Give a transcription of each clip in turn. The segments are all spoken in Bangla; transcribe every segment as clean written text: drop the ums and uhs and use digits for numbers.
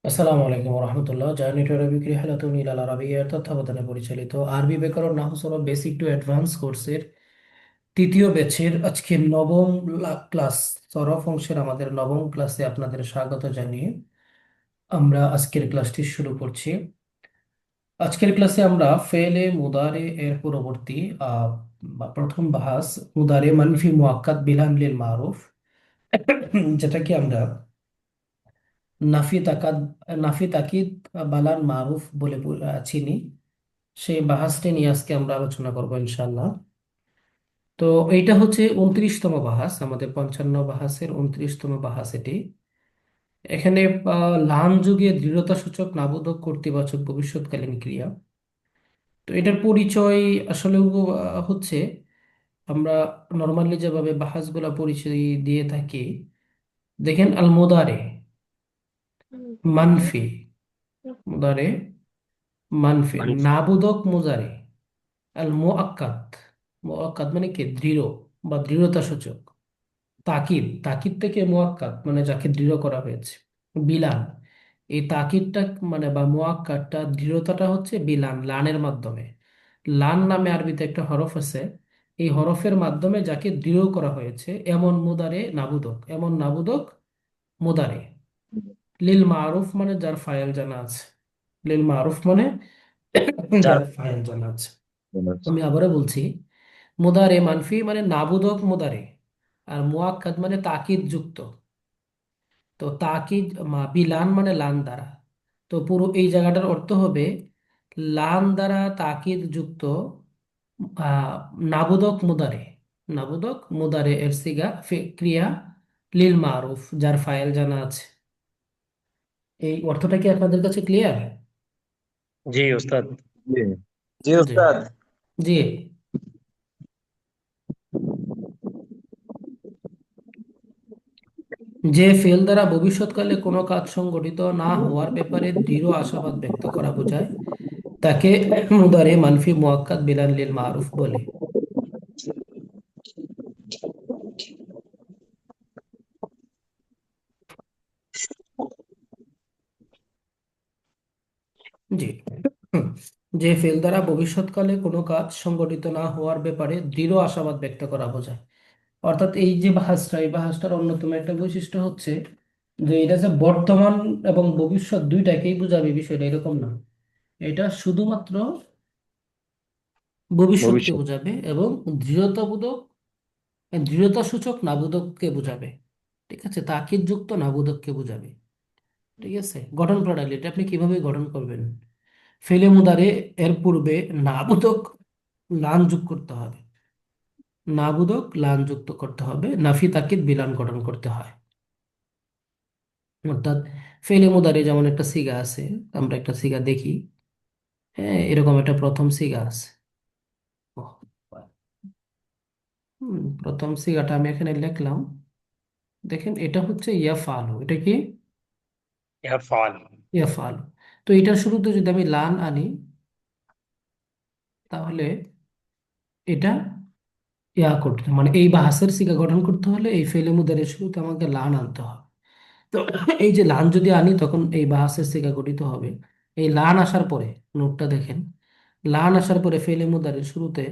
আসসালামু আলাইকুম রহমতুল্লাহ। জার্নি টু আরবিক রিহলাতুন ইলাল আরাবিয়ার তত্ত্বাবধানে পরিচালিত আরবি ব্যাকরণ নাহু সরফ বেসিক টু অ্যাডভান্স কোর্সের তৃতীয় ব্যাচের আজকে নবম ক্লাস সরফ অংশের আমাদের নবম ক্লাসে আপনাদের স্বাগত জানিয়ে আমরা আজকের ক্লাসটি শুরু করছি। আজকের ক্লাসে আমরা ফেলে মুদারে এর পরবর্তী আহ, বা প্রথম বাহাস মুদারে মানফি মুআক্কাদ বিলান লিল মারুফ, যেটাকে আমরা নাফি তাকাদ নাফি তাকিদ বালান মারুফ বলে চিনি। সেই বাহাসটি নিয়ে আজকে আমরা আলোচনা করবো ইনশাল্লাহ। তো এইটা হচ্ছে 29তম বাহাস, আমাদের 55 বাহাসের 29তম বাহাস এটি। এখানে লাম যুগে দৃঢ়তা সূচক নাবোধক কর্তৃবাচক ভবিষ্যৎকালীন ক্রিয়া। তো এটার পরিচয় আসলে হচ্ছে আমরা নর্মালি যেভাবে বাহাসগুলা পরিচয় দিয়ে থাকি, দেখেন আল মুদারে মানফি, মুদারে মানফি, মানসি। নাবোধক মুজারে আল মুআক্কাদ, মুআক্কাদ মানে কি দৃঢ় বা দৃঢ়তা সূচক। তাকিদ, তাকিদ থেকে মুআক্কাদ মানে যাকে দৃঢ় করা হয়েছে। বিলান, এই তাকিদটা মানে বা মুআক্কাদটা দৃঢ়তাটা হচ্ছে বিলান, লানের মাধ্যমে। লান নামে আরবিতে একটা হরফ আছে, এই হরফের মাধ্যমে যাকে দৃঢ় করা হয়েছে এমন মুদারে নাবুদক, এমন নাবুদক মুদারে। লিল মারুফ মানে যার ফাইল জানা আছে, লিল মারুফ মানে যার যার ফাইল জানা আছে। আমি আবারও বলছি, মুদারে মানফি মানে নাবুদক মুদারে, আর মুআক্কাদ মানে তাকিদ যুক্ত। তো তাকিদ বিলান মানে লান দ্বারা। তো পুরো এই জায়গাটার অর্থ হবে লান দ্বারা তাকিদ যুক্ত আহ নাবুদক মুদারে, নাবুদক মুদারে এর সিগা ক্রিয়া লিল মারুফ যার ফাইল জানা আছে। এই অর্থটা কি আপনাদের কাছে ক্লিয়ার? জি ওস্তাদ। জি জি জি, উস্তাদ। জি। যে ফেল দ্বারা ভবিষ্যৎকালে কোনো কাজ সংগঠিত না হওয়ার ব্যাপারে দৃঢ় আশাবাদ ব্যক্ত করা বোঝায় তাকে মুদারে মানফি মুআক্কাদ বিলান লিল মারুফ বলে। জি। হুম। যে ফেল দ্বারা ভবিষ্যৎকালে কোনো কাজ সংগঠিত না হওয়ার ব্যাপারে দৃঢ় আশাবাদ ব্যক্ত করা বোঝায়। অর্থাৎ এই যে বাহাসটা, এই বাহাসটার অন্যতম একটা বৈশিষ্ট্য হচ্ছে যে এটা যে বর্তমান এবং ভবিষ্যৎ দুইটাকেই বোঝাবে, বিষয়টা এরকম না। এটা শুধুমাত্র ভবিষ্যৎকে ভবিষ্যৎ। বোঝাবে এবং দৃঢ়তাবোধক, দৃঢ়তা সূচক নাবোধককে বোঝাবে। ঠিক আছে, তাকিদ যুক্ত নাবোধককে বোঝাবে। ঠিক আছে, গঠন প্রণালী এটা আপনি কিভাবে গঠন করবেন? ফেলে মুদারে এর পূর্বে নাবোধক লান যোগ করতে হবে, নাবোধক লান যুক্ত করতে হবে, নাফি তাকিদ বিলান গঠন করতে হয়। অর্থাৎ ফেলে মুদারে যেমন একটা সিগা আছে, আমরা একটা সিগা দেখি। হ্যাঁ, এরকম একটা প্রথম সিগা আছে। ওহ, প্রথম সিগাটা আমি এখানে লিখলাম। দেখেন এটা হচ্ছে ইয়াফালু, এটা কি ইয়াফআল। ইয়াফালু। তো এটার শুরুতে যদি আমি লান আনি, তাহলে এটা করতে মানে এই বাহাসের সিগা গঠন করতে হলে এই ফেলে মুদারের শুরুতে আমাকে লান আনতে হবে। তো এই যে লান যদি আনি তখন এই বাহাসের সিগা গঠিত হবে। এই লান আসার পরে, নোটটা দেখেন, লান আসার পরে ফেলে মুদারের শুরুতে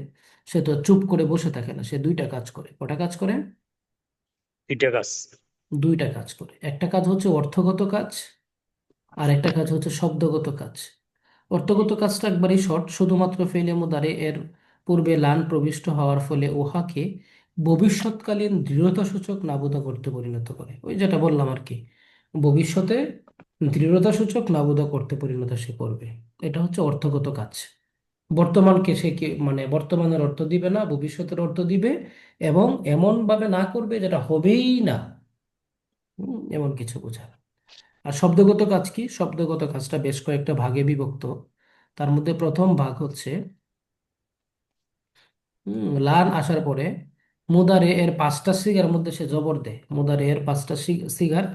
সে তো চুপ করে বসে থাকে না, সে দুইটা কাজ করে। কটা কাজ করে? দুইটা গাছ। দুইটা কাজ করে। একটা কাজ হচ্ছে অর্থগত কাজ, আর একটা কাজ হচ্ছে শব্দগত কাজ। অর্থগত কাজটা একবারই শর্ট, শুধুমাত্র ফেলে মুদারে এর পূর্বে লান প্রবিষ্ট হওয়ার ফলে উহাকে ভবিষ্যৎকালীন দৃঢ়তা সূচক নাবুদা করতে পরিণত করে। ওই যেটা বললাম আর কি, ভবিষ্যতে দৃঢ়তা সূচক নাবুদা করতে পরিণত সে করবে। এটা হচ্ছে অর্থগত কাজ। বর্তমানকে সে কি মানে বর্তমানের অর্থ দিবে না, ভবিষ্যতের অর্থ দিবে, এবং এমন ভাবে না করবে যেটা হবেই না। এমন কিছু বোঝায়। আর শব্দগত কাজ কি? শব্দগত কাজটা বেশ কয়েকটা ভাগে বিভক্ত। তার মধ্যে প্রথম ভাগ হচ্ছে লান আসার পরে মুদারে এর পাঁচটা সিগার মধ্যে সে জবর দেয়। মুদারে এর পাঁচটা সিগার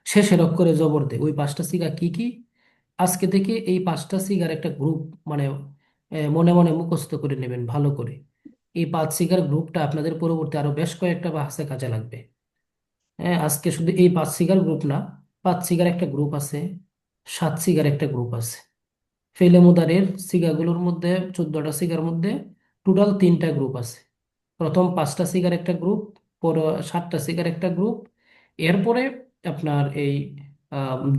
শেষের অক্ষরে জবর দেয়। ওই পাঁচটা সিগা কি কি? আজকে থেকে এই পাঁচটা সিগার একটা গ্রুপ, মানে মনে মনে মুখস্থ করে নেবেন ভালো করে। এই পাঁচ সিগার গ্রুপটা আপনাদের পরবর্তী আরো বেশ কয়েকটা বাক্সে কাজে লাগবে। হ্যাঁ, আজকে শুধু এই পাঁচ সিগার গ্রুপ না, পাঁচ সিগার একটা গ্রুপ আছে, সাত সিগার একটা গ্রুপ আছে। ফেলে মুদারের সিগাগুলোর মধ্যে, 14টা সিগার মধ্যে টোটাল তিনটা গ্রুপ আছে। প্রথম পাঁচটা সিগার একটা গ্রুপ, পরে সাতটা সিগার একটা গ্রুপ, এরপরে আপনার এই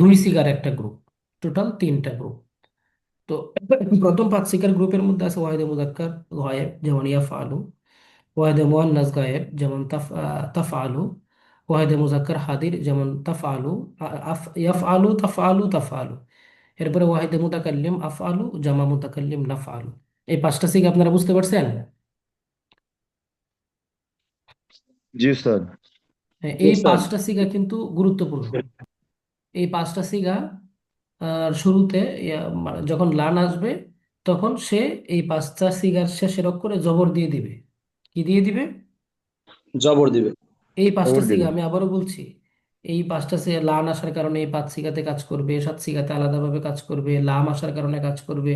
দুই সিগার একটা গ্রুপ, টোটাল তিনটা গ্রুপ। তো প্রথম পাঁচ সিগার গ্রুপের মধ্যে আছে ওয়াহিদে মুজাক্কার গায়েব যেমন ইয়াফআলু, ওয়াহিদে মুয়ান্নাস গায়েব যেমন তাফআলু, ওয়াহিদে মুজাক্কার হাদির যেমন তাফআলু, ইয়াফআলু তাফআলু তাফআলু। এরপরে ওয়াহিদে মুতাকাল্লিম আফআলু, জামা মুতাকাল্লিম নাফআলু। এই পাঁচটা সিগা আপনারা বুঝতে পারছেন? জি উস্তাদ। হ্যাঁ, জি এই স্যার। পাঁচটা সিগা কিন্তু গুরুত্বপূর্ণ। এই পাঁচটা সিগা শুরুতে যখন লান আসবে তখন সে এই পাঁচটা সিগার শেষের অক্ষরে জবর দিয়ে দিবে। কি দিয়ে দিবে? জবর দিবে। এই পাঁচটা খবর সিগা দিবে। আমি আবারও বলছি, এই পাঁচটা সিগা লান আসার কারণে এই পাঁচ সিগাতে কাজ করবে, সাত সিগাতে আলাদাভাবে কাজ করবে, লাম আসার কারণে কাজ করবে,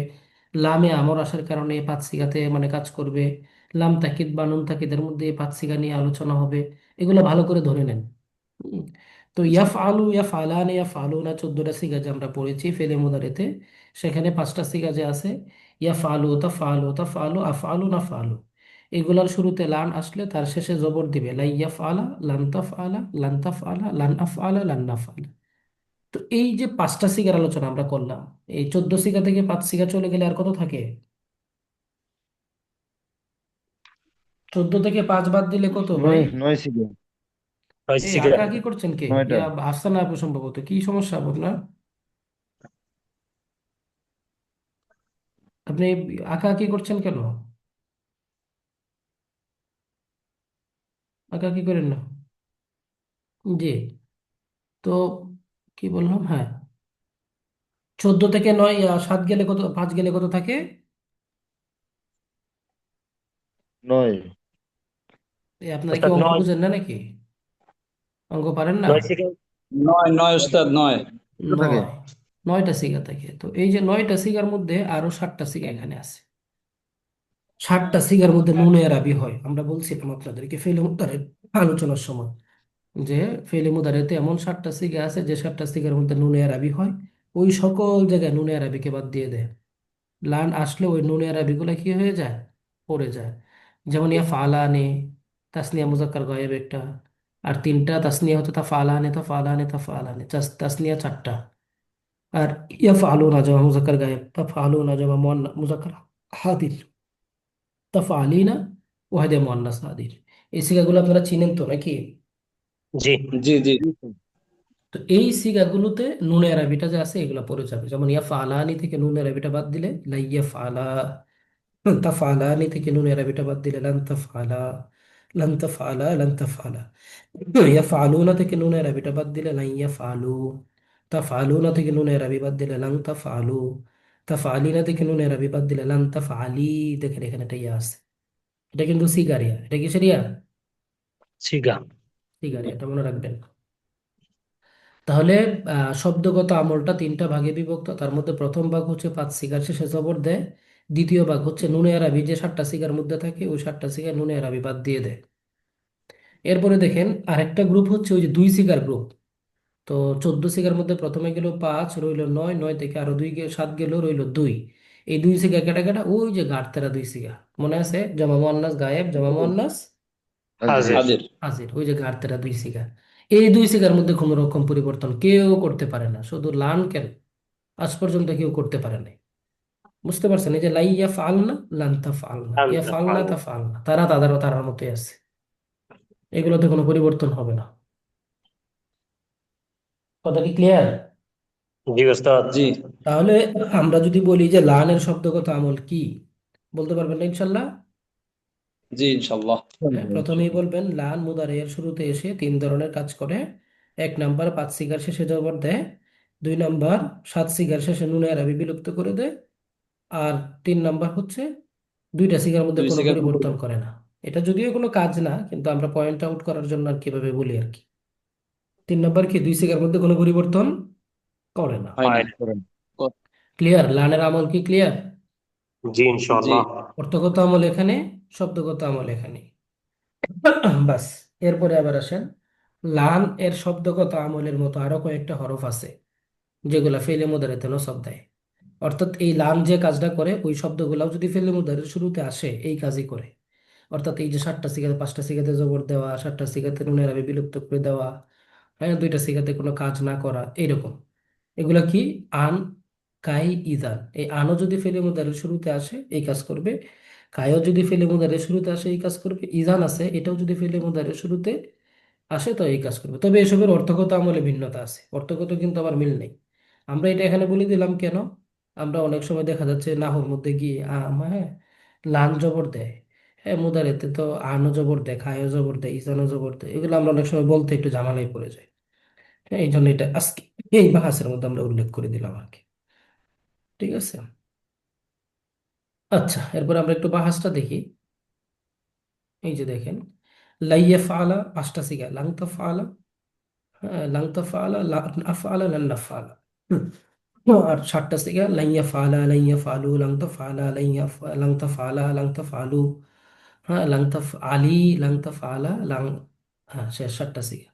লামে আমর আসার কারণে এই পাঁচ সিগাতে মানে কাজ করবে, লাম তাকিদ বা নুন তাকিদের মধ্যে এই পাঁচ সিগা নিয়ে আলোচনা হবে। এগুলো ভালো করে ধরে নেন। হুম। তো ইয়াফ আলু, ইয়াফ আলান, ইয়াফ আলুনা 14টা সিগা যে আমরা পড়েছি ফেলে মুদারেতে, সেখানে পাঁচটা সিগা যে আছে, ইয়াফ আলু, তাফ আলু, তাফ আলু, আফ আলু, নাফ আলু, এগুলার শুরুতে লান আসলে তার শেষে জবর দিবে, লাই ইয়াফ আলা, লান তাফ আলা, লান তাফ আলা, লান আফ আলা, লান নাফ আলা। তো এই যে পাঁচটা সিগার আলোচনা আমরা করলাম, এই 14 সিগা থেকে পাঁচ সিগা চলে গেলে আর কত থাকে? 14 থেকে পাঁচ বাদ দিলে কত ভাই? নয়, নয় সিগা। নয় এই সিগার। আঁকা কি করছেন কে? নয়টা। ইয়া আফসানা আপু, সম্ভবত কি সমস্যা আপনার? আপনি আঁকা কি করছেন কেন? আঁকা কি করেন না? জি। তো কি বললাম, হ্যাঁ, 14 থেকে 9, সাত গেলে কত, পাঁচ গেলে কত থাকে? নয়। আপনারা কি ওস্তাদ অঙ্ক নয়। বুঝেন না নাকি? অঙ্ক পারেন না? নয় সিগার। নয় নয় উস্তাদ, নয়। কত থাকে? নয়, 9টা সিগা থাকে। তো এই যে 9টা সিগার মধ্যে আরো 7টা সিগা এখানে আছে। 7টা সিগার মধ্যে নুনে আরবি হয়। আমরা বলছিলাম আপনাদেরকে ফেলে মুদারের আলোচনার সময় যে ফেলে মুদারেতে এমন 7টা সিগা আছে যে 7টা সিগার মধ্যে নুনে আরবি হয়। ওই সকল জায়গায় নুনে আরবিকে বাদ দিয়ে দেয়। লান আসলে ওই নুনে আরবি গুলা কি হয়ে যায়? পড়ে যায়। যেমন ইয়া ফালানে, তাসনিয়া মুজাক্কার গায়েব একটা, আর তিনটা তাসনিয়া হতো তা ফালানে, তা ফালানে, তা ফালানে, তাসনিয়া চারটা। আর ইয়া ফালু না জমা মুজাক্কার গায়েব, তা ফালু না জমা মুজাক্কার হাদির, তা ফালিনা ওয়াহিদে মুয়ান্নাস হাদির। এই সিগাগুলো আপনারা চিনেন তো নাকি? জি। জি জি। জি উস্তাদ। তো এই সিগাগুলোতে নুনে আরবিটা যে আছে এগুলো পড়ে যাবে। যেমন ইয়া ফালানি থেকে নুনে আরবিটা বাদ দিলে লা ইয়া ফালা, তাফআলানি থেকে নুন আরবিটা বাদ দিলে লান তাফআলা, লান তাফআলা, লান তাফআলা। ইয়াফআলুনা থেকে নুন আরবিটা বাদ দিলে লান ইয়াফআলু, তাফআলুনা থেকে নুন আরবি বাদ দিলে লান তাফআলু, তাফআলিনা থেকে নুন আরবি বাদ দিলে লান তাফআলি। দেখেন এখানে একটা ইয়া আছে, এটা কিন্তু সিগারিয়া। এটা কি সেরিয়া? সিগা। সিগারিয়া, এটা মনে রাখবেন। তাহলে শব্দগত আমলটা তিনটা ভাগে বিভক্ত। তার মধ্যে প্রথম ভাগ হচ্ছে পাঁচ সিগার শেষে জবর দেয়, দ্বিতীয় ভাগ হচ্ছে নুনে আরবি যে 7টা সিগার মধ্যে থাকে ওই 7টা সিগার নুনে আরবি বাদ দিয়ে দেয়। এরপরে দেখেন আরেকটা গ্রুপ হচ্ছে ওই যে দুই সিগার গ্রুপ। তো 14 সিগার মধ্যে প্রথমে গেল পাঁচ, রইল নয়, নয় থেকে আরো দুই সাত গেল, রইল দুই। এই দুই সিগা কেটা কেটা? ওই যে গাড়তেরা দুই সিগা, মনে আছে? জামা মুয়ান্নাস গায়েব, জামা মুয়ান্নাস হাজির। হাজির। হাজির। হাজির, ওই যে গাড়তেরা দুই সিগা। এই দুই সিগার মধ্যে কোনো রকম পরিবর্তন কেউ করতে পারে না, শুধু লান কেন আজ পর্যন্ত কেউ করতে পারে নাই। বুঝতে পারছেন? এই যে লাই ইয়া ফালনা, লান তা ফালনা, ইয়া আনতে ফালনা পারবো। তা ফালনা, তারা তারার মতোই আছে। এগুলোতে কোনো পরিবর্তন হবে না। কথা কি ক্লিয়ার? জি ওস্তাদ। জি তাহলে আমরা যদি বলি যে লানের শব্দগত আমল কি, বলতে পারবেন না ইনশাল্লাহ? জি ইনশাল্লাহ। হ্যাঁ, প্রথমেই বলবেন লান মুদারিয়ের শুরুতে এসে তিন ধরনের কাজ করে। এক নাম্বার পাঁচ সিগার শেষে জবর দেয়, দুই নাম্বার সাত সিগার শেষে নুনে আরবি বিলুপ্ত করে দেয়, আর তিন নাম্বার হচ্ছে দুইটা সিগার মধ্যে দুই কোনো সেকেন্ড। পরিবর্তন করে না। এটা যদিও কোনো কাজ না, কিন্তু আমরা পয়েন্ট আউট করার জন্য আর কিভাবে বলি আর কি। তিন নাম্বার কি, দুই সিগার মধ্যে কোনো পরিবর্তন করে না। হয় না। হয় না। করেন। ক্লিয়ার? লানের আমল কি ক্লিয়ার? জি জি ইনশাআল্লাহ। অর্থগত আমল এখানে, শব্দগত আমল এখানে। বাস। এরপরে আবার আসেন, লান এর শব্দগত আমলের মতো আরো কয়েকটা হরফ আছে। যেগুলা ফেলে মুদারিতে নসব দেয়। অর্থাৎ এই লাম যে কাজটা করে ওই শব্দগুলাও যদি ফেলে মুদারির শুরুতে আসে এই কাজই করে। অর্থাৎ এই যে 7টা সিগাতে 5টা সিগাতে জবর দেওয়া, 7টা সিগাতে নুনের আগে বিলুপ্ত করে দেওয়া, হ্যাঁ, 2টা সিগাতে কোনো কাজ না করা, এইরকম। এগুলা কি? আন, কাই, ইজান। এই আনও যদি ফেলে মুদারির শুরুতে আসে এই কাজ করবে, কায়ও যদি ফেলে মুদারির শুরুতে আসে এই কাজ করবে, ইজান আছে এটাও যদি ফেলে মুদারির শুরুতে আসে তো এই কাজ করবে। তবে এসবের অর্থগত আমলে ভিন্নতা আছে, অর্থগত কিন্তু আবার মিল নেই। আমরা এটা এখানে বলে দিলাম কেন? আমরা অনেক সময় দেখা যাচ্ছে নাহর মধ্যে গিয়ে হ্যাঁ, লান জবর দেয়, হ্যাঁ, মুদারেতে তো আনও জবর দেয়, খায়ও জবর দেয়, ইসানও জবর দেয়, এগুলো আমরা অনেক সময় বলতে একটু ঝামেলায় পড়ে যাই। হ্যাঁ, এই জন্য এটা আজকে এই বাহাসের মধ্যে আমরা উল্লেখ করে দিলাম আর কি। ঠিক আছে। আচ্ছা, এরপর আমরা একটু বাহাসটা দেখি। এই যে দেখেন, লাইয়া ফালা 5টা সিগা, লাং তাফআলা, হ্যাঁ, লাং তাফআলা, লা আফআলা, লান নাফআলা। আর 7টা সিগা, লাইয়া ফালা, লাইয়া ফালু, লাং তাফআলা, লাং তাফআলা, লাং তাফআলু, হ্যাঁ, লাং তাফআলি, লাং তাফআলা, লাং, হ্যাঁ, শেষ 7টা সিগা।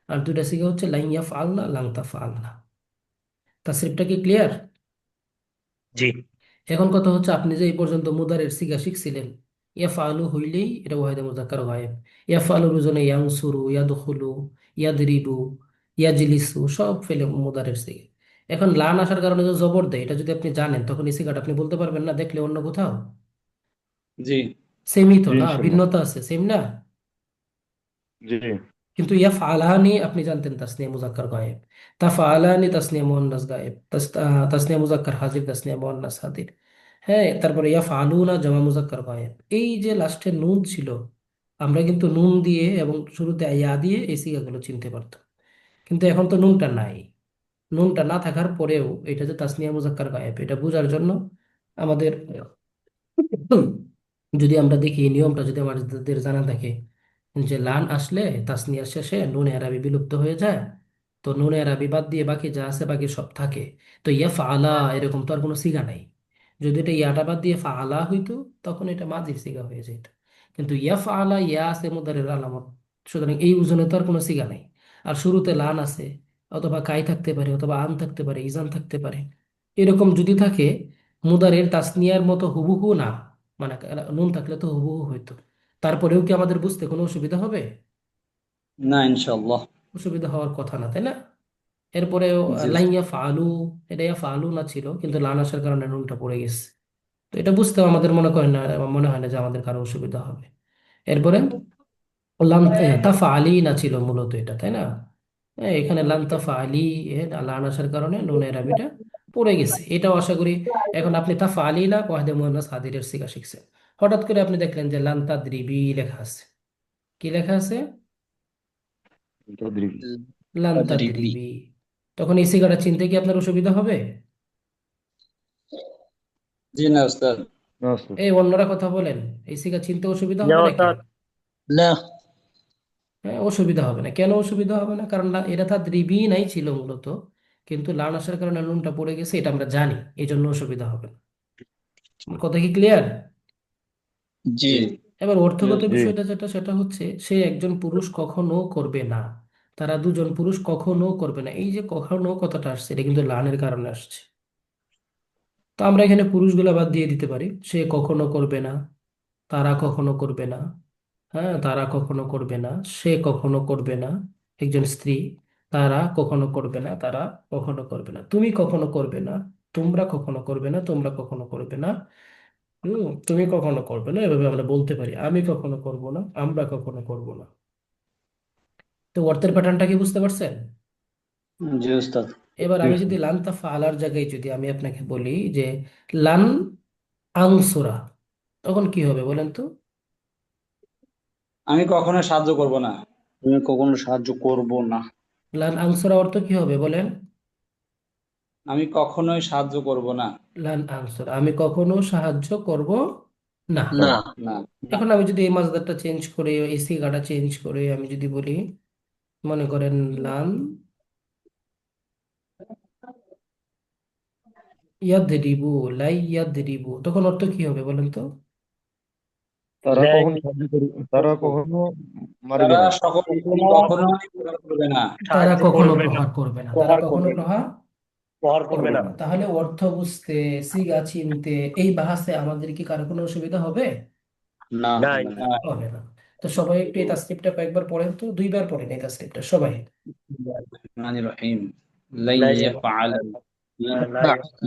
আর 2টা সিগা হচ্ছে লাইয়া ফালনা, লাং তাফআলনা। তাসরিফটা কি ক্লিয়ার? জি এখন কথা হচ্ছে আপনি যে এই পর্যন্ত মুদারের সিগা শিখছিলেন, ইয়াফআলু হইলেই এটা ওয়াহিদে মুযাক্কার গায়েব। ইয়াফআলুর ওজনে ইয়ানসুরু, ইয়াদখুলু, ইয়াদরিবু, ইয়াজলিসু সব ফেলে মুদারের সিগা। এখন লান আসার কারণে যে জবর দেয় এটা যদি আপনি জানেন তখন এই সিগাটা আপনি বলতে পারবেন না দেখলে অন্য কোথাও? জি সেমই তো জি না, ইনশাল্লাহ। ভিন্নতা আছে, সেম না? জি কিন্তু ইয়াফআলানি আপনি জানতেন তাসনিয়া মুযাক্কার গায়েব, তাফআলানি তাসনিয়া মুয়ান্নাস গায়েব, তাসনিয়া মুযাক্কার হাজির, তাসনিয়া মুয়ান্নাস হাজির। হ্যাঁ, তারপরে ইয়াফআলুনা জামা মুযাক্কার গায়েব। এই যে লাস্টে নুন ছিল, আমরা কিন্তু নুন দিয়ে এবং শুরুতে ইয়া দিয়ে এই সিগাগুলো চিনতে পারতাম। কিন্তু এখন তো নুনটা নাই। নুনটা না থাকার পরেও এটা যে তাসনিয়া মুযাক্কার গায়েব এটা বোঝার জন্য আমাদের যদি আমরা দেখি এই নিয়মটা যদি আমাদের জানা থাকে যে লান আসলে তাসনিয়ার শেষে নুনে আরাবি বিলুপ্ত হয়ে যায়, তো নুনে আরাবি বাদ দিয়ে বাকি যা আছে বাকি সব থাকে। তো ইয়া ফাআলা এরকম তো আর কোনো সিগা নাই। যদি এটা ইয়াটা বাদ দিয়ে ফাআলা হইতো তখন এটা মাজির সিগা হয়ে যেত। কিন্তু ইয়া ফাআলা ইয়া আছে মুদারের আলামত, সুতরাং এই ওজনে তো আর কোনো সিগা নাই। আর শুরুতে লান আছে, অথবা কাই থাকতে পারে, অথবা আন থাকতে পারে, ইজান থাকতে পারে। এরকম যদি থাকে মুদারের তাসনিয়ার মতো হুবহু না, মানে নুন থাকলে তো হুবহু হইতো, তারপরেও কি আমাদের বুঝতে কোনো অসুবিধা হবে? না ইনশাল্লাহ। অসুবিধা হওয়ার কথা না, তাই না? এরপরে জি লাইয়া ফালু, এটা ইয়া ফালু না ছিল কিন্তু লান আসার কারণে নুনটা পড়ে গেছে। তো এটা বুঝতেও আমাদের মনে করেন না, মনে হয় না যে আমাদের কারো অসুবিধা হবে। এরপরে লাম তাফা আলী না ছিল মূলত এটা, তাই না? এখানে লাম তাফা আলী, লান আসার কারণে নুনের আবিটা পড়ে গেছে, এটাও আশা করি। এখন আপনি তাফা আলী না ওয়াহদে মুয়ান্নাস হাদিরের সিগা শিখছেন, হঠাৎ করে আপনি দেখলেন যে লান তাদরিবি লেখা আছে। কি লেখা আছে? তদ্রিবি। লান তাদরিবি। তাদরিবি। তখন এই সিগাটা চিনতে কি আপনার অসুবিধা হবে? জি না উস্তাদ। না উস্তাদ। এই অন্যরা কথা বলেন, এই সিগা চিনতে অসুবিধা না হবে নাকি? ওস্তাদ। না হ্যাঁ, অসুবিধা হবে না। কেন অসুবিধা হবে না? কারণ এটা তাদরিবি নাই ছিল মূলত, কিন্তু লান আসার কারণে নুনটা পড়ে গেছে এটা আমরা জানি, এই জন্য অসুবিধা হবে না। আমার কথা কি ক্লিয়ার? জি এবার অর্থগত জি বিষয়টা যেটা সেটা হচ্ছে সে একজন পুরুষ কখনো করবে না, তারা দুজন পুরুষ কখনো করবে না। এই যে কখনো কথাটা আসছে এটা কিন্তু লানের কারণে আসছে। তো আমরা এখানে পুরুষগুলা বাদ দিয়ে দিতে পারি, সে কখনো করবে না, তারা কখনো করবে না, হ্যাঁ, তারা কখনো করবে না, সে কখনো করবে না, একজন স্ত্রী, তারা কখনো করবে না, তারা কখনো করবে না, তুমি কখনো করবে না, তোমরা কখনো করবে না, তোমরা কখনো করবে না, তুমি কখনো করবে না, এভাবে আমরা বলতে পারি। আমি কখনো করব না, আমরা কখনো করব না। তো অর্থের প্যাটার্নটা কি বুঝতে পারছেন? জি উস্তাদ। এবার জি আমি উস্তাদ। যদি লান তাফা আলার জায়গায় যদি আমি আপনাকে বলি যে লান আনসুরা, তখন কি হবে বলেন তো? আমি কখনো সাহায্য করব না। আমি কখনো সাহায্য করব না। লান আনসুরা অর্থ কি হবে বলেন? আমি কখনোই সাহায্য করব না। লান আনসুরা, আমি কখনো সাহায্য করব না। না না না। এখন আমি যদি এই মাসদারটা চেঞ্জ করে, এই সিগাটা চেঞ্জ করে আমি যদি বলি, মনে করেন লান ইয়াদরিবু, লাই ইয়াদরিবু, তখন অর্থ কি হবে বলেন তো? তারা লাই কখনো সাহায্য করবে, তারা কখনো মারিবে তারা না। সকল তারা কখনোই প্রহার করবে না। তারা সাহায্য কখনো করবে না, প্রহার করবে না, তারা প্রহার কখনো করবে না। প্রহার ব্যবহার করবে করবে না। না। তাহলে অর্থ বুঝতে, সিগা চিনতে, এই বাহাসে আমাদের কি কারো কোনো অসুবিধা হবে? না, নাই। হবে না। হবে না। তো সবাই একটু এই তাসনিফটা কয়েকবার পড়েন তো, দুইবার পড়েন এই তাসনিফটা সবাই। الرحمن الرحيم. لن لا يفعل لا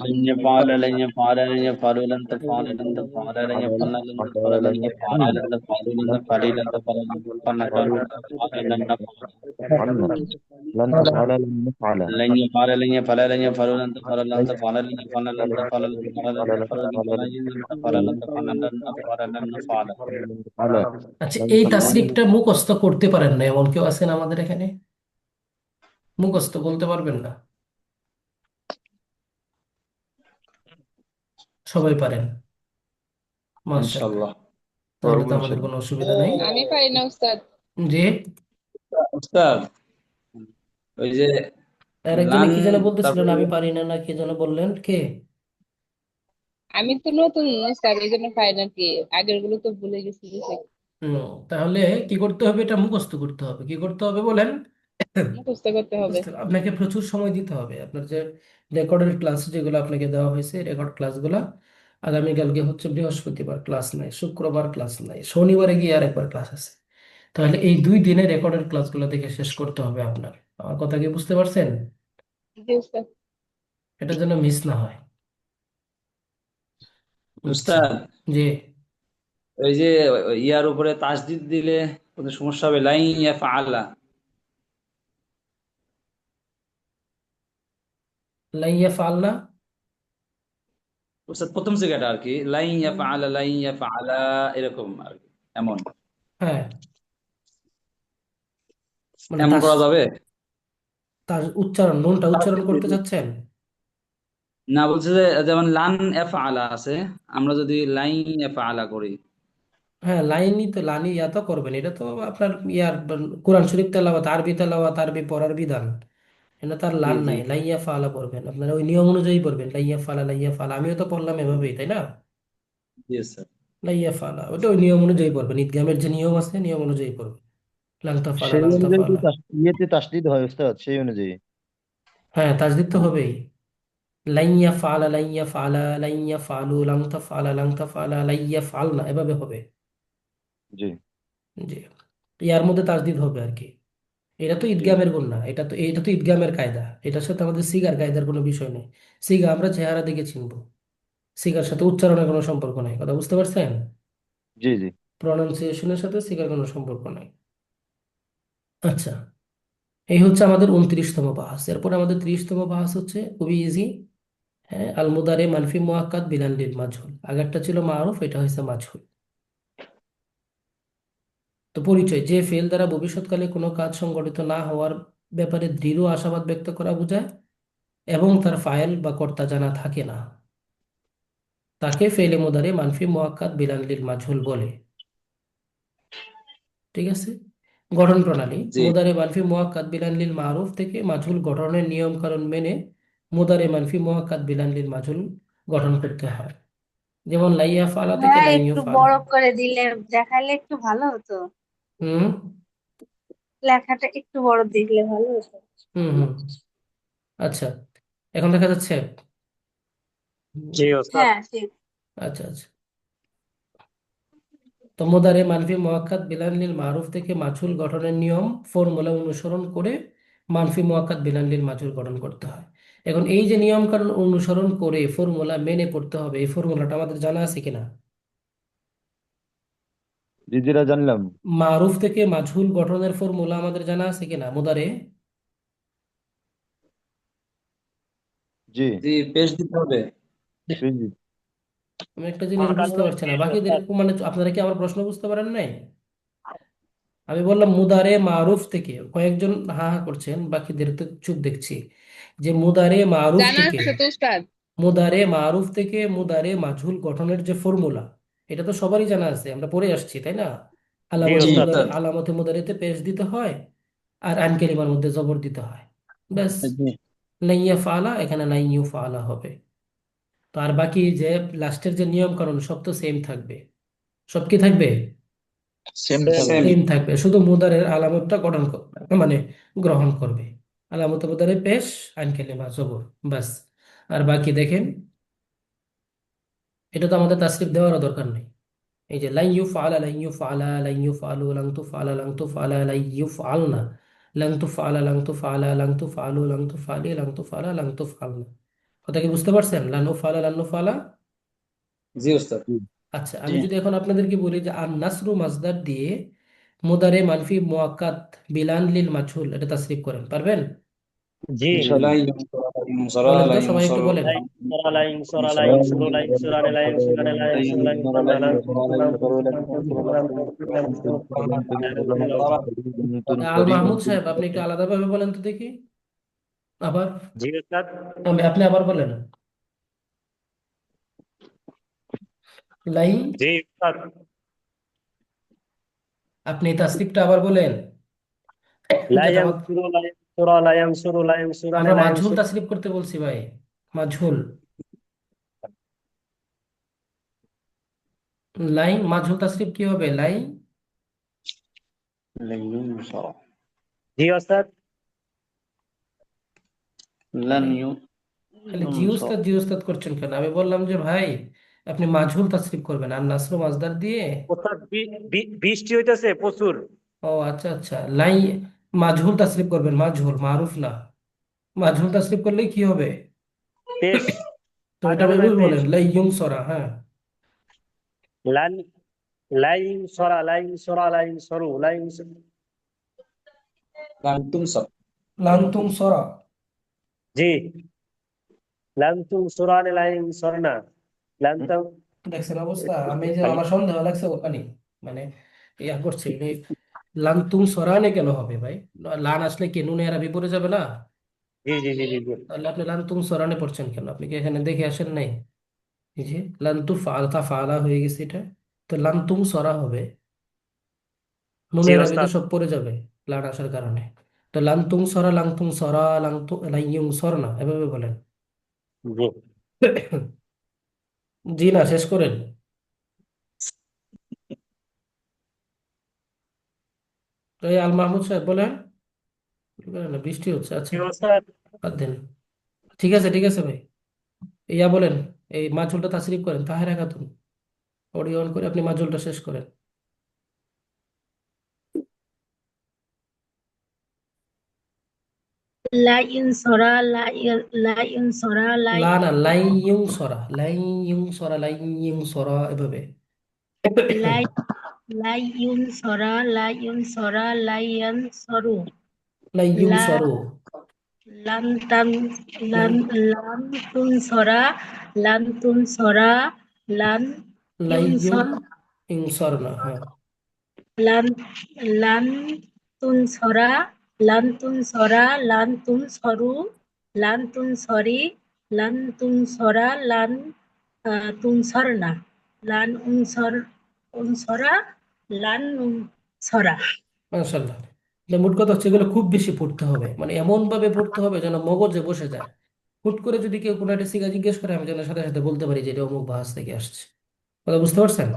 لن يفعل لن يفعل لن يفعل لن تفعل لن تفعل لن يفعل لن تفعل لن يفعل لن تفعل لن تفعل لن تفعل لن تفعل لن تفعل لن نفعل تفعلنا لن تفعل لن نفعل لن يفعل لن يفعل لن يفعل لن تفعل لن تفعل لن يفعل لن تفعل لن لن تفعل لن تفعل لن تفعل لن تفعل تفعل لن تفعل لن تفعل لن نفعل. لن تفعل আচ্ছা, لن এই تفعل তাসনিফটা মুখস্থ করতে পারেন না এমন কেউ আছেন আমাদের এখানে? মুখস্থ বলতে পারবেন না? সবাই পারেন? মাশাআল্লাহ। ইনশাআল্লাহ। তাহলে করবো তো আমাদের ইনশাল্লাহ। কোনো অসুবিধা নেই। আমি পারি না উস্তাদ। জি। উস্তাদ, ওই যে আর একজনে লান, কি যেন বলতেছিলেন, তারপরে আমি পারি না, না কি যেন বললেন, কে? আমি তো নতুন উস্তাদ, এই জন্য পারি না কি, আগের গুলো তো ভুলে গেছি বুঝে। হুম, তাহলে কি করতে হবে? এটা মুখস্থ করতে হবে। কি করতে হবে বলেন? মুখস্থ করতে হবে। আপনাকে প্রচুর সময় দিতে হবে। আপনার যে রেকর্ডের ক্লাস যেগুলো আপনাকে দেওয়া হয়েছে, রেকর্ড ক্লাসগুলো, আগামীকালকে হচ্ছে বৃহস্পতিবার, ক্লাস নাই, শুক্রবার ক্লাস নাই, শনিবারে গিয়ে আরেকবার ক্লাস আছে। তাহলে এই 2 দিনে রেকর্ডের ক্লাসগুলো দেখে শেষ করতে হবে আপনার। আমার কথা কি বুঝতে পারছেন? জি উস্তাদ। এটা যেন মিস না হয়। আচ্ছা। উস্তাদ, জি। ওই যে ইয়ার উপরে তাসদিদ দিলে কোনো সমস্যা হবে? লাইন ইয়াফআলা। লাইয়া ফালনা। উস্তাদ প্রথম জায়গাটা আর কি, লাইন ইয়াফআলা লাইন ইয়াফআলা, এরকম আর কি, এমন হ্যাঁ, মানে এমন তার করা যাবে? তার উচ্চারণ, নুনটা উচ্চারণ তাসদিদ করতে দিলে। চাচ্ছেন? না, বলছে যে যেমন লান ইয়াফআলা আছে, আমরা যদি লাইন ইয়াফআলা করি। হ্যাঁ, লাইনই তো, লানি ইয়া তো করবেন, এটা তো আপনার ইয়ার কোরআন শরীফ তেলাওয়াত, আরবি তেলাওয়াত, আরবি পড়ার বিধান। এটা তার জি লান জি নাই, লাইয়া ফালা পড়বেন, আপনার ওই নিয়ম অনুযায়ী পড়বেন, লাইয়া ফালা লাইয়া ফালা, আমিও তো পড়লাম এভাবেই, তাই না? জি স্যার। লাইয়া ফালা ওটা ওই নিয়ম অনুযায়ী পড়বেন, ঈদগামের যে নিয়ম আছে নিয়ম অনুযায়ী পড়বেন। লাংতা ফালা সেই লাংতা অনুযায়ী তো ফালা। ইয়েতে তাসদিদ হয় উস্তাদ, সেই অনুযায়ী। হ্যাঁ, তাজদিদ তো হবেই। লাইয়া ফালা লাইয়া ফালা লাইয়া ফালু লাংতা ফালা লাংতা ফালা লাইয়া ফালনা, এভাবে হবে। জি জি। ইয়ার মধ্যে তাজদিদ হবে আর কি। এটা তো জি ঈদগামের গুণ না, এটা তো ঈদগামের কায়দা। এটার সাথে আমাদের সিগার কায়দার কোনো বিষয় নেই। সিগা আমরা চেহারা দেখে চিনবো, সিগার সাথে উচ্চারণের কোনো সম্পর্ক নাই। কথা বুঝতে পারছেন? জি জি প্রনাউন্সিয়েশনের সাথে সিগার কোনো সম্পর্ক নাই। আচ্ছা, এই হচ্ছে আমাদের 29তম বাহাস। এরপর আমাদের 30তম বাহাস হচ্ছে খুবই ইজি। হ্যাঁ, আল মুদারে মানফি মুআক্কাদ বিনান লিল মাজহুল। আগেরটা ছিল মারুফ, এটা হয়েছে মাজহুল। তো পরিচয়: যে ফেল দ্বারা ভবিষ্যৎকালে কোনো কাজ সংগঠিত না হওয়ার ব্যাপারে দৃঢ় আশাবাদ ব্যক্ত করা বোঝায় এবং তার ফাইল বা কর্তা জানা থাকে না, তাকে ফেলে মুদারে মানফি মুআক্কাদ বিনান লিল মাজহুল বলে। ঠিক আছে। গঠন প্রণালী: জি মুদারে মানফি মুআক্কাদ বিনান লিল মারুফ থেকে মাজহুল গঠনের নিয়ম কানুন মেনে মুদারে মানফি মুআক্কাদ বিনান লিল মাজহুল গঠন করতে হয়। যেমন লাইয়া ফালা থেকে ভাই লাইয়ু একটু ফালা। বড় করে দিলে, দেখালে একটু ভালো হতো। হুম লেখাটা একটু বড় দিলে ভালো হতো। হুম হুম। আচ্ছা, এখন দেখা যাচ্ছে? জি হুম, ওস্তাদ। হ্যাঁ ঠিক। আচ্ছা আচ্ছা। তো মুদারে মানফি মুআক্কাদ বিনান লিল মারুফ থেকে মাজহুল গঠনের নিয়ম ফর্মুলা অনুসরণ করে মানফি মুআক্কাদ বিনান লিল মাজহুল গঠন করতে হয়। এখন এই যে নিয়ম কানুন অনুসরণ করে ফর্মুলা মেনে পড়তে হবে, এই ফর্মুলাটা আমাদের জানা আছে কিনা? দিদিরা জানলাম। মারুফ থেকে মাজহুল গঠনের ফর্মুলা আমাদের জানা আছে কিনা মুদারে? জি জি, পেশ দিতে হবে। জি জি আমি একটা জিনিস বুঝতে পারছি না, বাকিদের মানে আপনারা কি আমার প্রশ্ন বুঝতে পারেন নাই? আমি বললাম মুদারে মারুফ থেকে, কয়েকজন হা হা করছেন, বাকিদের তো চুপ দেখছি। যে মুদারে মারুফ জানা থেকে, আছে তো উস্তাদ। মুদারে মারুফ থেকে মুদারে মাজহুল গঠনের যে ফর্মুলা, এটা তো সবারই জানা আছে, আমরা পড়ে আসছি, তাই না? জি আলামতে জি ওস্তাদ। মুদারে, উস্তাদ। আলামতে মুদারেতে পেশ দিতে হয়, আর আন কালিমার মধ্যে জবর দিতে হয়, ব্যাস। জি লাইয়া ফালা এখানে লাইয়ু ফালা হবে। তো আর বাকি যে লাস্টের যে নিয়ম কানুন সব তো সেম থাকবে। সব কি থাকবে? Same same. থাকবে। সেম থাকবে, শুধু মুদারের আলামতটা গঠন করবে, মানে গ্রহণ করবে। আলামত মুদারে পেশ, আইন কালিমা জবর, বাস। আর বাকি দেখেন, এটা তো আমাদের তাসরিফ দেওয়ারও দরকার নেই। এই যে লাই ইউফআলা, লাই ইউফআলা, লাই ইউফআলু, লাং তুফআলা, লাং তুফআলা, লাই ইউফআলনা, লাং তুফআলা, লাং তুফআলা, লাং তুফআলু, লাং তুফআলি, লাং তুফআলা, লাং তুফআলনা। কথা কি বুঝতে পারছেন? লান নুফআলা, লান নুফআলা। জি ওস্তাদ। जी আচ্ছা, জি আমি যদি এখন আপনাদেরকে বলি যে আর নাসরু মাজদার দিয়ে মুদারে মানফি মুআক্কাত বিলান লিল মাজহুল, এটা তাসরিফ করেন, পারবেন? জি। इंशाल्लाह বলেন তো, লাই সবাই একটু ইউনসারু বলেন। লাইন সরা লাইন সরা লাইন इंशाल्लाह সুরু লাইন সুরানে লাইন সুরানে লাইন সুরু লাইন সুরানে লাইন আল মাহমুদ সাহেব, আপনি একটু আলাদাভাবে বলেন তো দেখি, আবার। জি উস্তাদ। আপনি আবার বলেন। লাইন, জি উস্তাদ। আপনি তাসরিফটা আবার বলেন, যাতে লাইন সুরু লাইন সুরা লাইন সুরু লাইন সুরানে আমরা লাইন মাঝহুল সুরু তাসরিফ করতে বলছি ভাই, মাঝহুল। লাইন মাঝহুল তাসরিফ কি হবে? লাইন, লান ইউনসারা জি উস্তাদ। লান খালি জি ইউনসারা উস্তাদ জি উস্তাদ করছেন কেন? আমি বললাম যে ভাই আপনি মাঝহুল তাসরিফ করবেন, আর নাসরু মাজদার দিয়ে। উস্তাদ বৃষ্টি হইতেছে প্রচুর। ও আচ্ছা আচ্ছা, লাই মাঝহুল তাসরিফ করবেন, মাঝহুল, মারুফ না। মাঝহুল তাসরিফ করলে কি হবে? পেশ তো এটা আগামী ভেবে পেশ বলেন, লাই ইউং সরা, হ্যাঁ। লাইন লাইন সরা লাইন সরা লাইন সরু লাইন লান তুমসার। লান্তুং সরা। জি। লান্তুম সুরানে লাইন সরনা লান্তাম দেখছেন অবস্থা? আমি যে আমার সন্দেহ লাগছে ওখানে, মানে ইয়া করছে এই লান্তুং সরানে কেন হবে ভাই? লান আসলে কি নুনে আরবি পড়ে যাবে না? জি জি জি জি জি তাহলে আপনি লান্তুং সরানে পড়ছেন কেন? আপনি কি এখানে দেখে আসেন নাই? এই যে লান্তু ফালতা ফালা হয়ে গেছে এটা, তো লান্তুং সরা হবে, নুনে জি আরবিতে ওস্তাদ। সব পড়ে যাবে লান আসার কারণে। তো লান্তুং সরা, লাংতুং সরা, লাংতু লাইয়ুং সর না, এভাবে বলেন। জি জি না, শেষ করেন। তো এই আল মাহমুদ সাহেব বলেন। বলেন না, বৃষ্টি হচ্ছে, জি আচ্ছা ওস্তাদ। বাদ দেন। ঠিক আছে ঠিক আছে ভাই, ইয়া বলেন, এই মাঝুলটা তাসরিফ করেন, তাহেরা খাতুন। অডিও অন করে আপনি মাঝুলটা শেষ করেন। লা ইউনসরা, লা ইউনসরা, লা না, লাই ইউং সরা, লাই ইউং সরা, লাই ইউং সরা, এভাবে। লা লা ইউনসরা, লা ইউনসরা, লা ইয়ানসরু, লাই ইউং লা সরু, লান তান লাই লান লান তুনসরা, লান তুনসরা, লান লাই ইউং ইউনসর, ইং সর না, হ্যাঁ। লান লান তুনসরা, লান তুনসরা, লান তুনসরু, লান তুনসরি, লান তুনসরা, লান তুনসরনা, লান উনসরা, লান উনসরা। মাশাল্লাহ। মোট কথা হচ্ছে এগুলো খুব বেশি পড়তে হবে, মানে এমন ভাবে পড়তে হবে যেন মগজে বসে যায়। হুট করে যদি কেউ কোনো একটা সিগা জিজ্ঞেস করে, আমি যেন সাথে সাথে বলতে পারি যে এটা অমুক ভাষ থেকে আসছে। কথা বুঝতে পারছেন?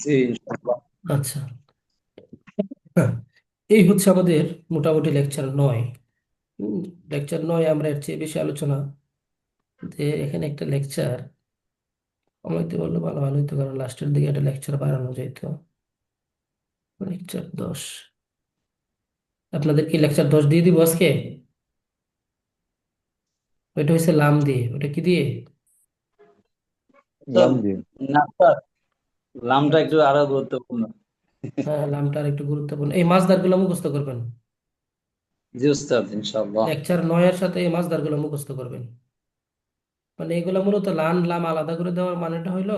জি ইনশাআল্লাহ। আচ্ছা, হ্যাঁ, এই হচ্ছে আমাদের মোটামুটি লেকচার 9। লেকচার 9 আমরা এর চেয়ে বেশি আলোচনা, যে এখানে একটা লেকচার কমাইতে বললে ভালো ভালো হতো, কারণ লাস্টের দিকে একটা লেকচার বাড়ানো যেত। লেকচার 10, আপনাদের কি লেকচার 10 দিয়ে দিব আজকে? ওইটা হচ্ছে লাম দিয়ে, ওটা কি দিয়ে? लाम जी না স্যার, লামটা একটু আরো গুরুত্বপূর্ণ। হ্যাঁ, লামটা আর একটু গুরুত্বপূর্ণ। এই মাছদার গুলো মুখস্থ করবেন, জি উস্তাদ ইনশাআল্লাহ। লেকচার 9 এর সাথে এই মাছদার গুলো মুখস্থ করবেন। মানে এগুলো মূলত লান লাম আলাদা করে দেওয়ার মানেটা হইলো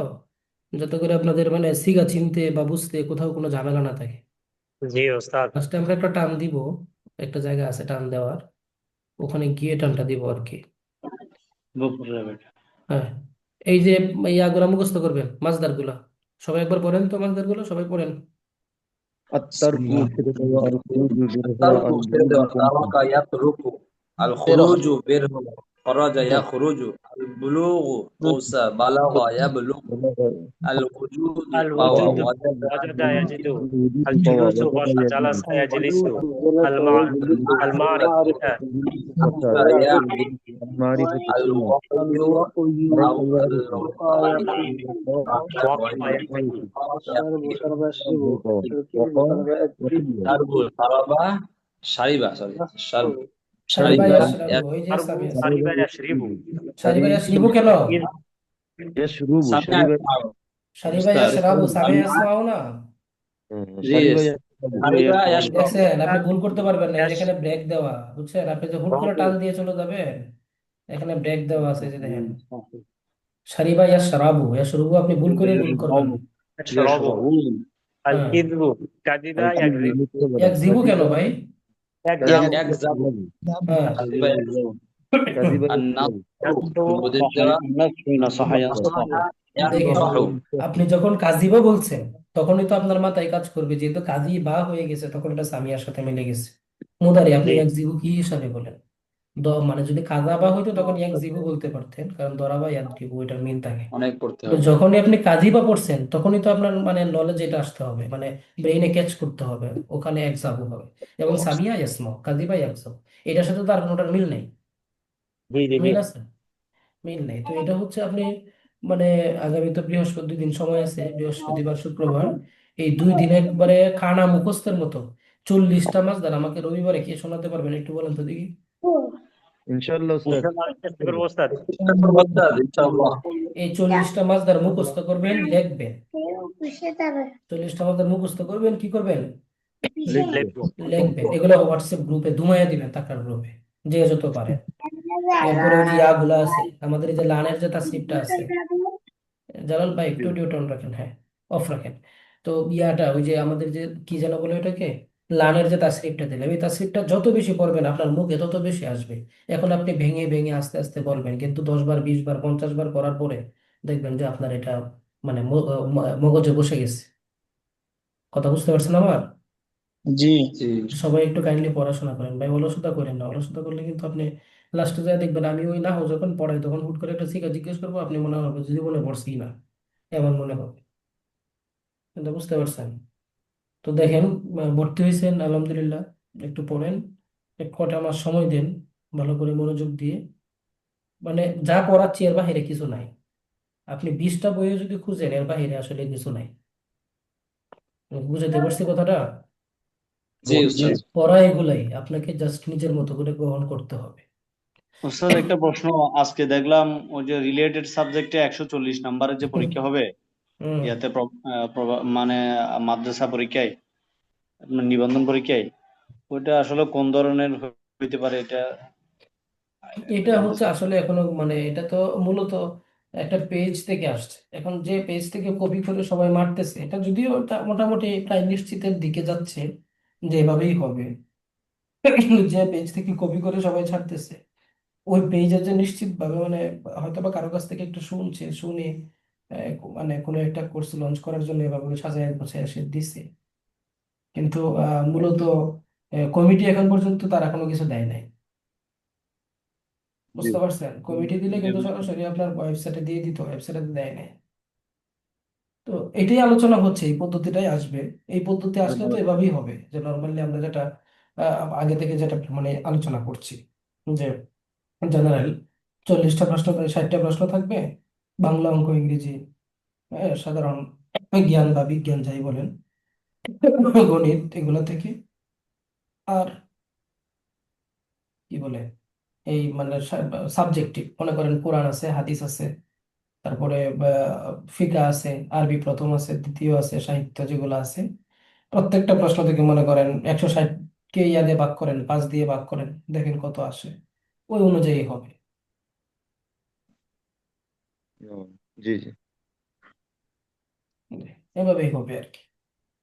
যাতে করে আপনাদের মানে সিগা চিনতে বা বুঝতে কোথাও কোনো ঝামেলা না থাকে। জি ওস্তাদ। লাস্টে আমরা একটা টান দিব, একটা জায়গা আছে টান দেওয়ার, ওখানে গিয়ে টানটা দিব আর কি। বকুড়া বেটা হ্যাঁ, এই যে ইয়াগুলা মুখস্থ করবেন, মাছদার গুলা। সবাই একবার পড়েন তো, মাছদার গুলো সবাই পড়েন। الترك ছেড়ে দেওয়া আর খুরুজ বের হওয়া তারকু আর ছেড়ে বুরুজ দেওয়া, কোনটা তারাকা ইয়াতরুকু, আল 13, খুরুজু বের হওয়া, خرج يخرج البلوغ قوس بلغ يبلغ الوجود الوجود وجد وجد يجد الوجود الجلوس وجد جلس يجوز يجلس المعرفة المعرفة اسمه الوقت عرف أو يعرف وقف يقف وقى يقيم شرب شرب شرب سوري الشرب সারিবা شرب ইয়াশরাবু, ওই যে সামি আছে। شرب يشرب সারিবা ইয়াশরিবু কেন? يشرب سمع شرب يسمع সারিবা أستاذ ইয়াশরাবু, সামি ইয়াসমাউ না? شرب جيس يشرب شرب يشرب দেখছেন, আপনি ভুল করতে পারবেন না, এই যে يش এখানে ব্রেক দেওয়া, বুঝছেন? আপনি যে হুট করে টান দিয়ে চলে যাবেন, এখানে ব্রেক দেওয়া আছে, এই যে দেখেন সারিবা ইয়াশরাবু, ইয়াশরবু আপনি ভুল করে ভুল করবেন না। يشرب يشربون হ্যাঁ, الكذب كذب يكذب ইয়াকজিবু কেন ভাই? يكذب يكذب হ্যাঁ, كذب يكذب كذب النصر ينصر المدد نصح ينصح দেখেন, ينصح আপনি যখন কাজিবা বলছেন তখনই তো আপনার মাথায় কাজ করবে, যেহেতু কাজী বা হয়ে গেছে তখন এটা সামিয়ার সাথে মিলে গেছে। মুদারি আপনি জি ইয়াকজিবু কি হিসাবে বলেন? মানে যদি কাজা বা হইতো তখন ইয়াকজিবু বলতে পারতেন, কারণ দরাবা ইয়াদরিবু এটার মিল থাকে। অনেক পড়তে তো হবে যখনই আপনি কাজিবা পড়ছেন তখনই তো আপনার মানে নলেজ এটা আসতে হবে, মানে ব্রেইনে ক্যাচ করতে হবে, ওখানে একজাবু হবে। এবং সামিয়া ইয়াসমাউ, কাজিবা ইয়াকজাবু, এটার সাথে তো আর কোনোটার মিল নেই। জি জি জি মিল আছে? মিল নেই। তো এটা হচ্ছে আপনি মানে আগামী তো বৃহস্পতি দিন সময় আছে, বৃহস্পতিবার শুক্রবার, এই 2 দিন একবারে খানা মুখস্থের মতো 40টা মাসদার আমাকে রবিবারে কে শোনাতে পারবেন একটু বলেন তো দেখি। إن شاء الله أستاذ ইনশাআল্লাহ চেষ্টা করবো ওস্তাদ ইনশাআল্লাহ এই 40টা মাসদার মুখস্থ করবেন, লিখবেন। 40টা মাসদার মুখস্থ করবেন, কি করবেন? لكبر লিখবো লিখবেন। এগুলো হোয়াটসঅ্যাপ গ্রুপে দুমাইয়া দিবেন, তাকার গ্রুপে, যে যত পারেন। এরপরে ওই যে ইয়াগুলা আছে, আমাদের এই যে লানের যে তাসনিফটা আছে, জালাল ভাই একটু ডিউটন রাখেন, হ্যাঁ অফ রাখেন। তো ইয়াটা ওই যে আমাদের যে কি যেন বলে ওটাকে, লানের যে তাসরিফটা দিলাম, এই তাসরিফটা যত বেশি পড়বেন আপনার মুখে তত বেশি আসবে। এখন আপনি ভেঙে ভেঙে আস্তে আস্তে বলবেন, কিন্তু 10 বার 20 বার 50 বার করার পরে দেখবেন যে আপনার এটা মানে মগজে বসে গেছে। কথা বুঝতে পারছেন আমার? জি জি সবাই একটু কাইন্ডলি পড়াশোনা করেন ভাই, অলসতা করেন না। অলসতা করলে কিন্তু আপনি লাস্টে যায় দেখবেন, আমি ওই না যখন পড়াই তখন হুট করে একটা শিক্ষা জিজ্ঞেস করবো, আপনি মনে হবে জীবনে পড়ছি না, এমন মনে হবে। কিন্তু বুঝতে পারছেন? তো দেখেন, ভর্তি হয়েছেন আলহামদুলিল্লাহ, একটু পড়েন, এক কটা মাস সময় দেন, ভালো করে মনোযোগ দিয়ে। মানে যা পড়াচ্ছি এর বাহিরে কিছু নাই। আপনি 20টা বইয়ে যদি খুঁজেন এর বাহিরে আসলে কিছু নাই। বুঝাতে পারছি কথাটা? জি উস্তাদ পড়া এগুলাই, আপনাকে জাস্ট নিজের মতো করে গ্রহণ করতে হবে। ওস্তাদ একটা প্রশ্ন আজকে দেখলাম ওই যে রিলেটেড সাবজেক্টে 140 নম্বরের যে পরীক্ষা হবে হুম। ইয়াতে মানে মাদ্রাসা পরীক্ষায় নিবন্ধন পরীক্ষায় ওইটা আসলে কোন ধরনের হইতে পারে এটা একটু এটা জানতে হচ্ছে চাই। আসলে এখনো মানে এটা তো মূলত একটা পেজ থেকে আসছে। এখন যে পেজ থেকে কপি করে সবাই মারতেছে, এটা যদিও এটা মোটামুটি প্রায় নিশ্চিতের দিকে যাচ্ছে যে এভাবেই হবে। যে পেজ থেকে কপি করে সবাই ছাড়তেছে, ওই পেজে যে নিশ্চিত ভাবে মানে হয়তো বা কারো কাছ থেকে একটু শুনছে, শুনে মানে কোনো একটা কোর্স লঞ্চ করার জন্য এভাবে সাজায় গোছায় এসে দিছে। কিন্তু মূলত কমিটি এখন পর্যন্ত তারা কোনো কিছু দেয় নাই। জি বুঝতে পারছেন? কমিটি দিলে কিন্তু সরাসরি আপনার ওয়েবসাইটে দিয়ে দিত, ওয়েবসাইটে দেয় নাই। তো এটাই আলোচনা হচ্ছে, এই পদ্ধতিটাই আসবে। এই পদ্ধতি আসলে তো এভাবেই হবে, যে নর্মালি আমরা যেটা আগে থেকে যেটা মানে আলোচনা করছি, যে জেনারেল 40টা প্রশ্ন করে 60টা প্রশ্ন থাকবে, বাংলা অঙ্ক ইংরেজি, সাধারণ জ্ঞান বা বিজ্ঞান যাই বলেন, গণিত, এগুলো থেকে। আর কি বলে, এই মানে সাবজেক্টিভ মনে করেন কোরআন আছে, হাদিস আছে, তারপরে ফিকা আছে, আরবি প্রথম আছে, দ্বিতীয় আছে, সাহিত্য যেগুলো আছে, প্রত্যেকটা প্রশ্ন থেকে মনে করেন 160কে ইয়া দিয়ে ভাগ করেন, 5 দিয়ে ভাগ করেন, দেখেন কত আসে, ওই অনুযায়ী হবে। জি জি এভাবেই হবে আর কি।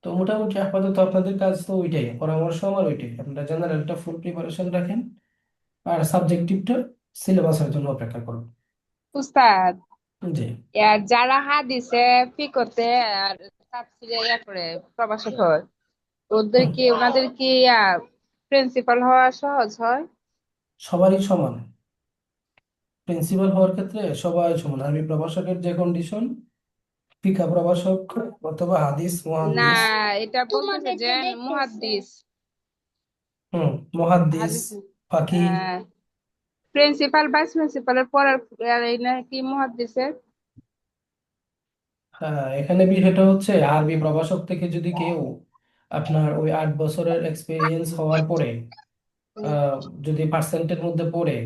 তো মোটামুটি আপাতত আপনাদের কাজ তো ওইটাই, পরামর্শ আমার ওইটাই, আপনারা জেনারেলটা ফুল প্রিপারেশন রাখেন, আর সাবজেক্টিভটা সিলেবাসের জন্য অপেক্ষা করুন। উস্তাদ, জি। যারা হাদিসে ফিকতে আর তাফসীরে ইয়া করে প্রভাষক হয়, হুম, ওনাদের কি প্রিন্সিপাল হওয়া সহজ হয়? সবারই সমান। প্রিন্সিপাল হওয়ার ক্ষেত্রে সবাই সমান। আরবি প্রভাষকের যে কন্ডিশন, ফিকা প্রভাষক অথবা হাদিস না, মুহাদ্দিস, এটা বলতেছে যে মুহাদ্দিস মুহাদ্দিস হাদিস ফাকি। প্রিন্সিপাল ভাইস প্রিন্সিপালের পরের আর এই না কি মুহাদ্দিসের। হ্যাঁ, এখানে বিষয়টা হচ্ছে আরবি প্রভাষক থেকে যদি কেউ আপনার ওই 8 বছরের এক্সপিরিয়েন্স হওয়ার পরে আহ, যদি পার্সেন্টের মধ্যে পড়ে,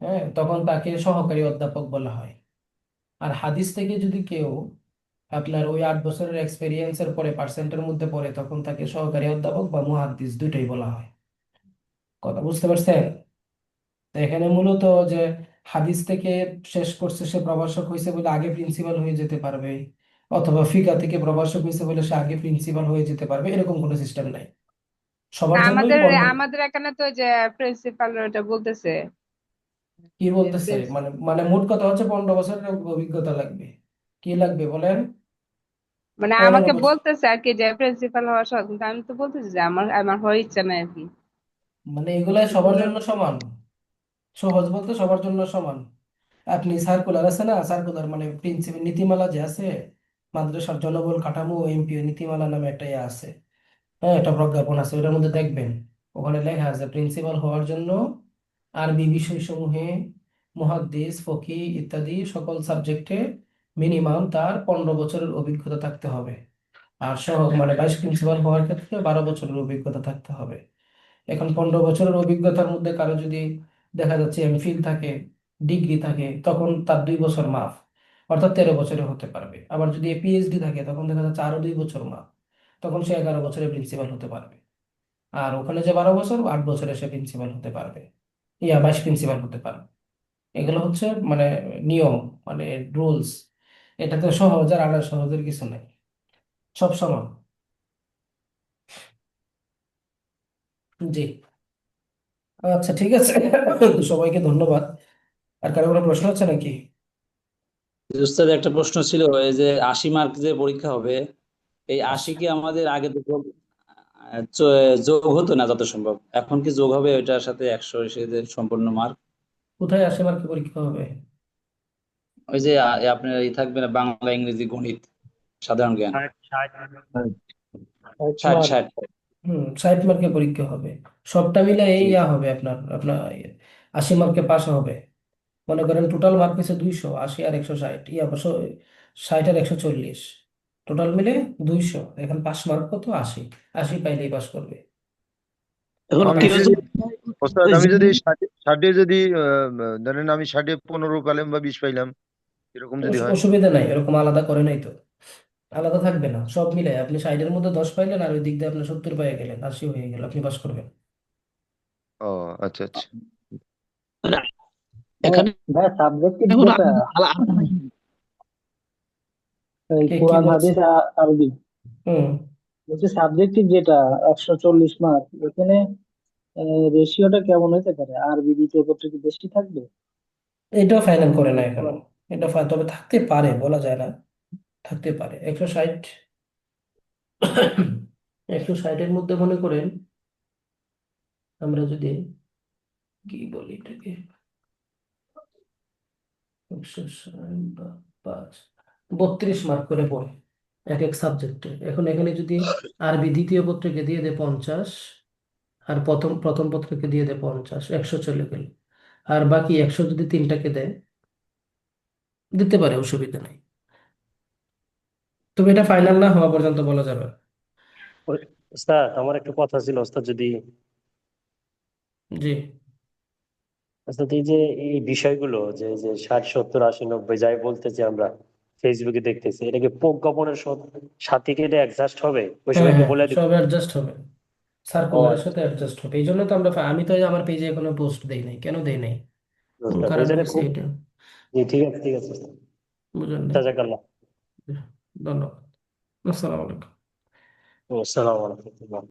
হ্যাঁ, তখন তাকে সহকারী অধ্যাপক বলা হয়। আর হাদিস থেকে যদি কেউ আপনার ওই 8 বছরের এক্সপিরিয়েন্সের পরে পার্সেন্টের মধ্যে পড়ে, তখন তাকে সহকারী অধ্যাপক বা মুহাদ্দিস দুটোই বলা হয়। কথা বুঝতে পারছেন? তো এখানে মূলত যে হাদিস থেকে শেষ করছে সে প্রভাষক হয়েছে বলে আগে প্রিন্সিপাল হয়ে যেতে পারবে, অথবা ফিকা থেকে প্রভাষক হয়েছে বলে সে আগে প্রিন্সিপাল হয়ে যেতে পারবে, এরকম কোনো সিস্টেম নাই। সবার জন্যই আমাদের পণ্য। আমাদের এখানে তো ওই যে প্রিন্সিপাল ওটা বলতেছে কি যে বলতেছে? মানে মানে মোট কথা হচ্ছে 15 বছরের অভিজ্ঞতা লাগবে। কি লাগবে বলেন? মানে 15 আমাকে বছর। বলতেছে আর কি যে প্রিন্সিপাল হওয়ার শখ, কিন্তু আমি তো বলতেছি যে আমার আমার হওয়ার ইচ্ছা নাই আর কি। মানে এগুলাই সবার জন্য সমান। সহজ বলতে সবার জন্য সমান। আপনি সার্কুলার আছে না, সার্কুলার মানে প্রিন্সিপাল নীতিমালা যে আছে, মাদ্রাসার জনবল কাঠামো এমপিও নীতিমালা নামে একটা ইয়ে আছে, হ্যাঁ, একটা প্রজ্ঞাপন আছে, ওটার মধ্যে দেখবেন ওখানে লেখা আছে প্রিন্সিপাল হওয়ার জন্য আরবি বিষয়সমূহে মুহাদ্দিস ফকি ইত্যাদি সকল সাবজেক্টে মিনিমাম তার 15 বছরের অভিজ্ঞতা থাকতে হবে। আর সহ মানে ভাইস প্রিন্সিপাল হওয়ার ক্ষেত্রে 12 বছরের অভিজ্ঞতা থাকতে হবে। এখন 15 বছরের অভিজ্ঞতার মধ্যে কারো যদি দেখা যাচ্ছে এমফিল থাকে, ডিগ্রি থাকে, তখন তার 2 বছর মাফ, অর্থাৎ 13 বছরে হতে পারবে। আবার যদি পিএইচডি থাকে তখন দেখা যাচ্ছে আরো 2 বছর মাফ, তখন সে 11 বছরে প্রিন্সিপাল হতে পারবে। আর ওখানে যে 12 বছর, 8 বছরে সে প্রিন্সিপাল হতে পারবে, ভাইস প্রিন্সিপাল হতে পারবে। এগুলো হচ্ছে মানে নিয়ম, মানে রুলস। এটাতে সহজ আর আলাদা সহজের কিছু নাই, সব সমান। জি, আচ্ছা ঠিক আছে। সবাইকে ধন্যবাদ। আর কারো কোনো প্রশ্ন আছে নাকি? উস্তাদ একটা প্রশ্ন ছিল, এই যে 80 মার্ক যে পরীক্ষা হবে, এই 80 কি আমাদের আগে তো যোগ হতো না যত সম্ভব, এখন কি যোগ হবে ওইটার সাথে 100 এসে যে সম্পূর্ণ মার্ক? কোথায় আসে মার্কে পরীক্ষা হবে? ওই যে আপনার এই থাকবে না, বাংলা ইংরেজি গণিত সাধারণ জ্ঞান, 60 মার্ক 60। 60 মার্কে পরীক্ষা হবে। সবটা মিলে এই জি। ইয়া হবে আপনার আপনার 80 মার্কে পাশ হবে। মনে করেন টোটাল মার্ক হচ্ছে 200, 80 আর 160, 60 আর 140, টোটাল মিলে 200। এখন পাস মার্ক কত? 80। 80 পাইলেই পাস করবে। এখন আমি কেউ পাস। যদি যদি ওস্তাদ ওই আমি যদি যে- 60 যদি ধরেন আমি 60 15 পেলাম বা 20 পাইলাম, এরকম যদি হয়। অসুবিধা নাই, এরকম আলাদা করে নাই তো। আলাদা থাকবে না, সব মিলে আপনি 60-এর মধ্যে 10 পাইলেন, আর ওই দিক দিয়ে আপনি 70 পেয়ে গেলেন, 80 হয়ে গেল, আপনি পাস করবেন। ও আচ্ছা আচ্ছা। এখানে ভাই সাবজেক্টিভ এখন যেটা এই কে কি কোরআন বলছে? হাদিস আরবি, হুম বলছে সাবজেক্টিভ যেটা 140 মার্ক, এখানে রেশিওটা কেমন হতে পারে? আরবি দ্বিতীয় পত্র কি বেশি থাকবে? এটাও ফাইনাল করে না এখনো। তবে থাকতে পারে, বলা যায় না, থাকতে পারে। 160, 160-এর মধ্যে মনে করেন আমরা যদি কি বলি এটাকে, 160 বা 5, 32 মার্ক করে পড়ে এক এক সাবজেক্টে। এখন এখানে যদি আরবি দ্বিতীয় পত্রকে দিয়ে দেয় 50, আর প্রথম প্রথম পত্রকে দিয়ে দেয় 50, 100 চলে গেল। আর বাকি 100 যদি তিনটাকে দেয়, দিতে পারে, অসুবিধা নেই। তবে এটা ফাইনাল না হওয়া পর্যন্ত বলা যাবে না। ওস্তাদ আমার একটা কথা ছিল ওস্তাদ, যদি জি। ওস্তাদ এই যে এই বিষয়গুলো যে যে 60 70 80 90 যাই বলতেছি আমরা ফেসবুকে দেখতেছি, এটা কি প্রজ্ঞাপনের সাথে কি এটা অ্যাডজাস্ট হবে? ওই হ্যাঁ সময় একটু হ্যাঁ, বলে সব দিবেন। অ্যাডজাস্ট হবে, ও সার্কুলারের আচ্ছা সাথে অ্যাডজাস্ট হবে। এই জন্য তো আমি তো আমার পেজে এখনো পোস্ট দেই নাই। কেন দেই নাই? কোন ওস্তাদ, এই কারণে জন্য দিছি খুব, এটা জি ঠিক আছে ঠিক আছে ওস্তাদ। বুঝেন নাই। জাযাকাল্লাহ। ধন্যবাদ। আসসালামু আলাইকুম। আসসালামু আলাইকুম।